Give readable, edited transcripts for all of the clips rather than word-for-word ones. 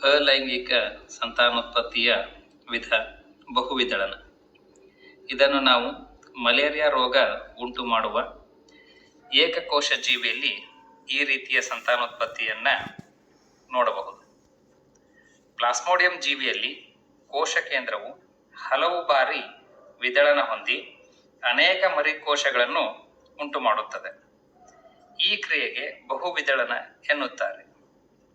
ಅಲೈಂಗಿಕ ಸಂತಾನೋತ್ಪತ್ತಿಯ ವಿಧ ಬಹುವಿದಳನ. ಇದನ್ನು ನಾವು ಮಲೇರಿಯಾ ರೋಗ ಉಂಟು ಮಾಡುವ ಏಕಕೋಶ ಜೀವಿಯಲ್ಲಿ ಈ ರೀತಿಯ ಸಂತಾನೋತ್ಪತ್ತಿಯನ್ನ ನೋಡಬಹುದು. ಪ್ಲಾಸ್ಮೋಡಿಯಂ ಜೀವಿಯಲ್ಲಿ ಕೋಶ ಕೇಂದ್ರವು ಹಲವು ಬಾರಿ ವಿದಳನ ಹೊಂದಿ ಅನೇಕ ಮರಿಕೋಶಗಳನ್ನು ಉಂಟು ಮಾಡುತ್ತದೆ. ಈ ಕ್ರಿಯೆಗೆ ಬಹುವಿದಳನ ಎನ್ನುತ್ತಾರೆ.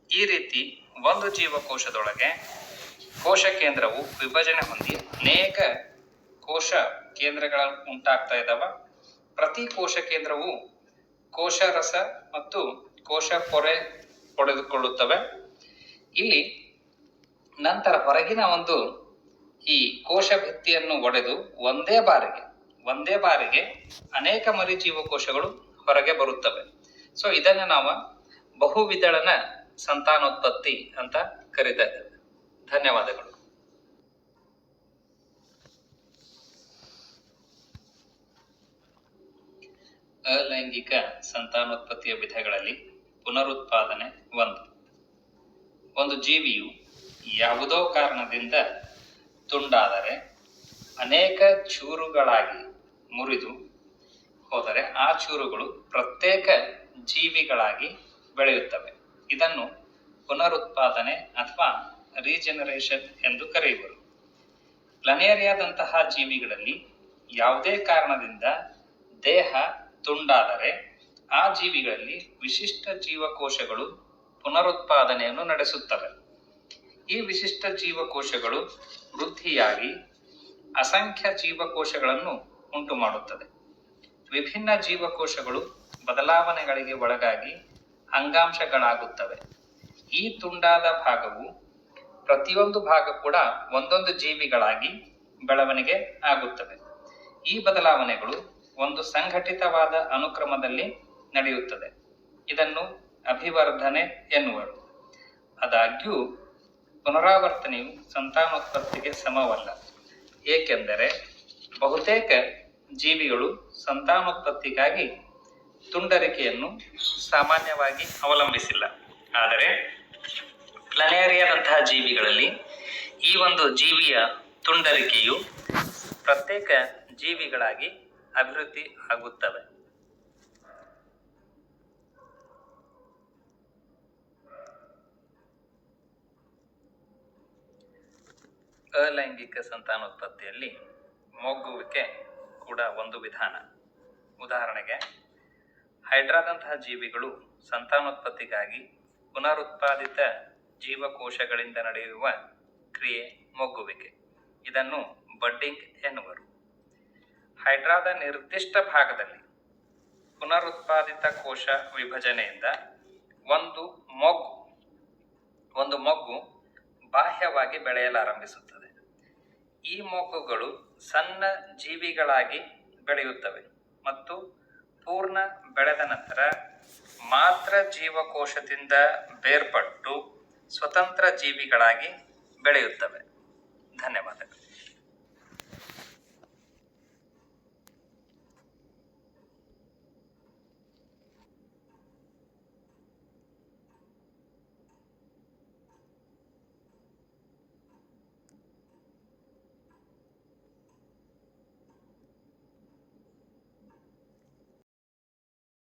ಈ ರೀತಿ ಒಂದು ಜೀವಕೋಶದೊಳಗೆ ಕೋಶ ಕೇಂದ್ರವು ವಿಭಜನೆ ಹೊಂದಿ ಅನೇಕ ಕೋಶ ಕೇಂದ್ರಗಳ ಉಂಟಾಗ್ತಾ ಇದ್ದಾವ. ಪ್ರತಿ ಕೋಶ ಕೇಂದ್ರವು ಕೋಶ ರಸ ಮತ್ತು ಕೋಶ ಪೊರೆ ಪಡೆದುಕೊಳ್ಳುತ್ತವೆ. ಇಲ್ಲಿ ನಂತರ ಹೊರಗಿನ ಒಂದು ಈ ಕೋಶ ಭಿತ್ತಿಯನ್ನು ಒಡೆದು ಒಂದೇ ಬಾರಿಗೆ ಅನೇಕ ಮರಿ ಜೀವಕೋಶಗಳು ಹೊರಗೆ ಬರುತ್ತವೆ. ಸೊ ಇದನ್ನು ನಾವು ಬಹುವಿದಳನ ಸಂತಾನೋತ್ಪತ್ತಿ ಅಂತ ಕರೀತಾ ಇದ್ದೇವೆ. ಧನ್ಯವಾದಗಳು. ಅಲೈಂಗಿಕ ಸಂತಾನೋತ್ಪತ್ತಿಯ ವಿಧಗಳಲ್ಲಿ ಪುನರುತ್ಪಾದನೆ ಒಂದು ಜೀವಿಯು ಯಾವುದೋ ಕಾರಣದಿಂದ ತುಂಡಾದರೆ ಅನೇಕ ಚೂರುಗಳಾಗಿ ಮುರಿದು ಹೋದರೆ ಆ ಚೂರುಗಳು ಪ್ರತ್ಯೇಕ ಜೀವಿಗಳಾಗಿ ಬೆಳೆಯುತ್ತವೆ. ಇದನ್ನು ಪುನರುತ್ಪಾದನೆ ಅಥವಾ ರೀಜೆನರೇಷನ್ ಎಂದು ಕರೆಯುವರು. ಪ್ಲನೇರಿಯಾದಂತಹ ಜೀವಿಗಳಲ್ಲಿ ಯಾವುದೇ ಕಾರಣದಿಂದ ದೇಹ ತುಂಡಾದರೆ ಆ ಜೀವಿಗಳಲ್ಲಿ ವಿಶಿಷ್ಟ ಜೀವಕೋಶಗಳು ಪುನರುತ್ಪಾದನೆಯನ್ನು ನಡೆಸುತ್ತವೆ. ಈ ವಿಶಿಷ್ಟ ಜೀವಕೋಶಗಳು ವೃದ್ಧಿಯಾಗಿ ಅಸಂಖ್ಯ ಜೀವಕೋಶಗಳನ್ನು ಉಂಟು ಮಾಡುತ್ತದೆ. ವಿಭಿನ್ನ ಜೀವಕೋಶಗಳು ಬದಲಾವಣೆಗಳಿಗೆ ಒಳಗಾಗಿ ಅಂಗಾಂಶಗಳಾಗುತ್ತವೆ. ಈ ತುಂಡಾದ ಭಾಗವು ಪ್ರತಿಯೊಂದು ಭಾಗ ಕೂಡ ಒಂದೊಂದು ಜೀವಿಗಳಾಗಿ ಬೆಳವಣಿಗೆ ಆಗುತ್ತವೆ. ಈ ಬದಲಾವಣೆಗಳು ಒಂದು ಸಂಘಟಿತವಾದ ಅನುಕ್ರಮದಲ್ಲಿ ನಡೆಯುತ್ತದೆ. ಇದನ್ನು ಅಭಿವರ್ಧನೆ ಎನ್ನುವರು. ಆದಾಗ್ಯೂ ಪುನರಾವರ್ತನೆಯು ಸಂತಾನೋತ್ಪತ್ತಿಗೆ ಸಮವಲ್ಲ, ಏಕೆಂದರೆ ಬಹುತೇಕ ಜೀವಿಗಳು ಸಂತಾನೋತ್ಪತ್ತಿಗಾಗಿ ತುಂಡರಿಕೆಯನ್ನು ಸಾಮಾನ್ಯವಾಗಿ ಅವಲಂಬಿಸಿಲ್ಲ. ಆದರೆ ಪ್ಲನೇರಿಯಾದಂತಹ ಜೀವಿಗಳಲ್ಲಿ ಈ ಒಂದು ಜೀವಿಯ ತುಂಡರಿಕೆಯು ಪ್ರತ್ಯೇಕ ಜೀವಿಗಳಾಗಿ ಅಭಿವೃದ್ಧಿ ಆಗುತ್ತವೆ. ಅಲೈಂಗಿಕ ಸಂತಾನೋತ್ಪತ್ತಿಯಲ್ಲಿ ಮೊಗ್ಗುವಿಕೆ ಕೂಡ ಒಂದು ವಿಧಾನ. ಉದಾಹರಣೆಗೆ, ಹೈಡ್ರಾದಂತಹ ಜೀವಿಗಳು ಸಂತಾನೋತ್ಪತ್ತಿಗಾಗಿ ಪುನರುತ್ಪಾದಿತ ಜೀವಕೋಶಗಳಿಂದ ನಡೆಯುವ ಕ್ರಿಯೆ ಮೊಗ್ಗುವಿಕೆ. ಇದನ್ನು ಬಡ್ಡಿಂಗ್ ಎನ್ನುವರು. ಹೈಡ್ರಾದ ನಿರ್ದಿಷ್ಟ ಭಾಗದಲ್ಲಿ ಪುನರುತ್ಪಾದಿತ ಕೋಶ ವಿಭಜನೆಯಿಂದ ಒಂದು ಮೊಗ್ಗು ಬಾಹ್ಯವಾಗಿ ಬೆಳೆಯಲಾರಂಭಿಸುತ್ತದೆ. ಈ ಮೊಗ್ಗುಗಳು ಸಣ್ಣ ಜೀವಿಗಳಾಗಿ ಬೆಳೆಯುತ್ತವೆ ಮತ್ತು ಪೂರ್ಣ ಬೆಳೆದ ನಂತರ ಮಾತ್ರ ಜೀವಕೋಶದಿಂದ ಬೇರ್ಪಟ್ಟು ಸ್ವತಂತ್ರ ಜೀವಿಗಳಾಗಿ ಬೆಳೆಯುತ್ತವೆ. ಧನ್ಯವಾದಗಳು.